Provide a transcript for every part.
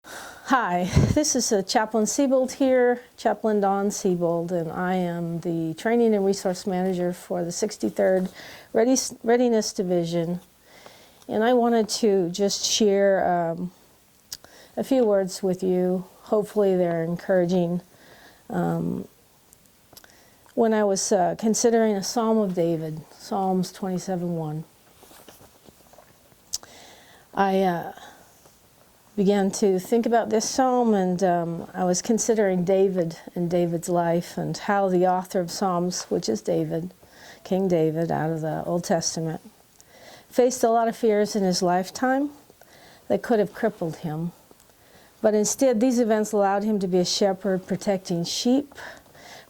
Hi, this is Chaplain Siebold here, Chaplain Dawn Siebold, and I am the Training and Resource Manager for the 63rd Readiness Division. And I wanted to just share a few words with you. Hopefully they're encouraging. When I was considering a Psalm of David, Psalms 27:1, I began to think about this psalm, and I was considering David and David's life and how the author of Psalms, which is David, King David out of the Old Testament, faced a lot of fears in his lifetime that could have crippled him. But instead, these events allowed him to be a shepherd protecting sheep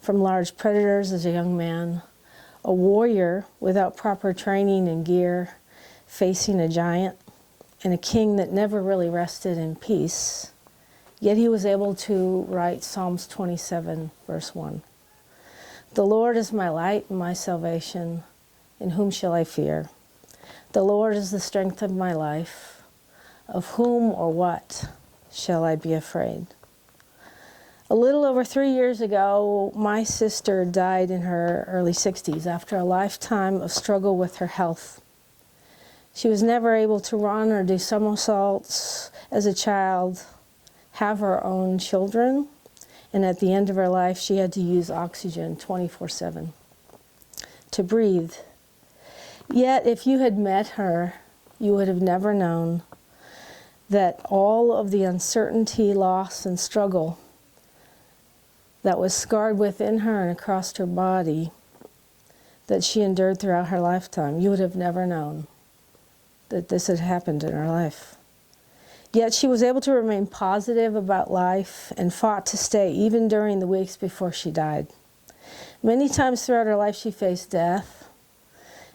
from large predators as a young man, a warrior without proper training and gear facing a giant, and a king that never really rested in peace. Yet he was able to write Psalms 27, verse 1. The Lord is my light and my salvation. In whom shall I fear? The Lord is the strength of my life. Of whom or what shall I be afraid? A little over 3 years ago, my sister died in her early 60s after a lifetime of struggle with her health. She was never able to run or do somersaults as a child, have her own children, and at the end of her life, she had to use oxygen 24/7 to breathe. Yet, if you had met her, you would have never known that all of the uncertainty, loss, and struggle that was scarred within her and across her body that she endured throughout her lifetime, you would have never known that this had happened in her life. Yet she was able to remain positive about life and fought to stay even during the weeks before she died. Many times throughout her life she faced death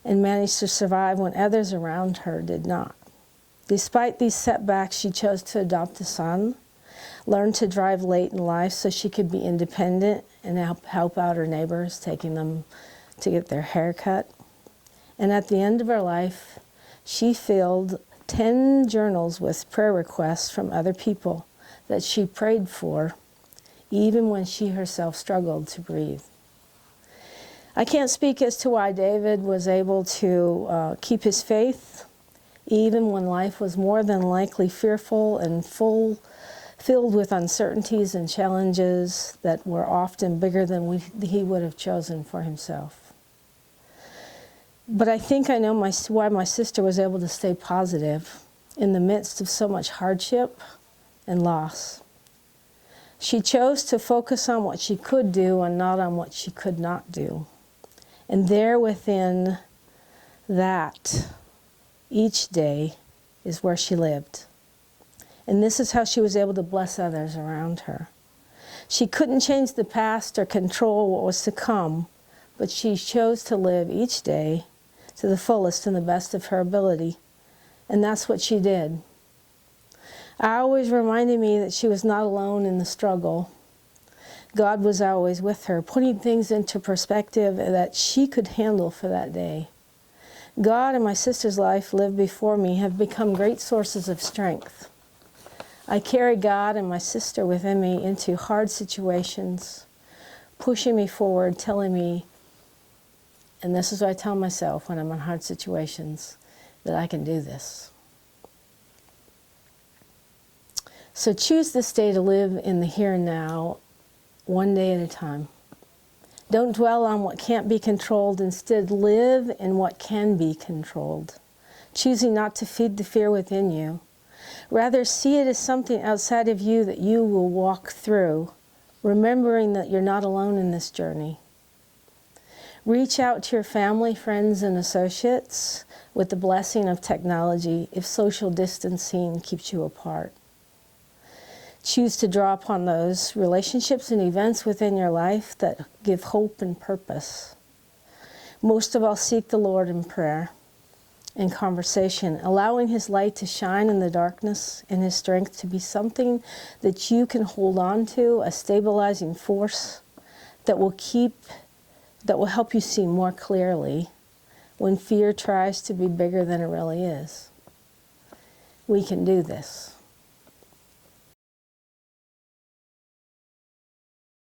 and managed to survive when others around her did not. Despite these setbacks, she chose to adopt a son, learn to drive late in life so she could be independent and help out her neighbors, taking them to get their hair cut. And at the end of her life, she filled 10 journals with prayer requests from other people that she prayed for, even when she herself struggled to breathe. I can't speak as to why David was able to keep his faith, even when life was more than likely fearful and filled with uncertainties and challenges that were often bigger than he would have chosen for himself. But I think I know why my sister was able to stay positive in the midst of so much hardship and loss. She chose to focus on what she could do and not on what she could not do. And there within that, each day is where she lived. And this is how she was able to bless others around her. She couldn't change the past or control what was to come, but she chose to live each day to the fullest and the best of her ability. And that's what she did. I always reminded me that she was not alone in the struggle. God was always with her, putting things into perspective that she could handle for that day. God and my sister's life lived before me have become great sources of strength. I carry God and my sister within me into hard situations, pushing me forward, telling me, and this is what I tell myself when I'm in hard situations, that I can do this. So choose this day to live in the here and now, one day at a time. Don't dwell on what can't be controlled. Instead, live in what can be controlled, choosing not to feed the fear within you. Rather, see it as something outside of you that you will walk through, remembering that you're not alone in this journey. Reach out to your family, friends, and associates with the blessing of technology if social distancing keeps you apart. Choose to draw upon those relationships and events within your life that give hope and purpose. Most of all, seek the Lord in prayer and conversation, allowing His light to shine in the darkness and His strength to be something that you can hold on to, a stabilizing force that will help you see more clearly when fear tries to be bigger than it really is. We can do this.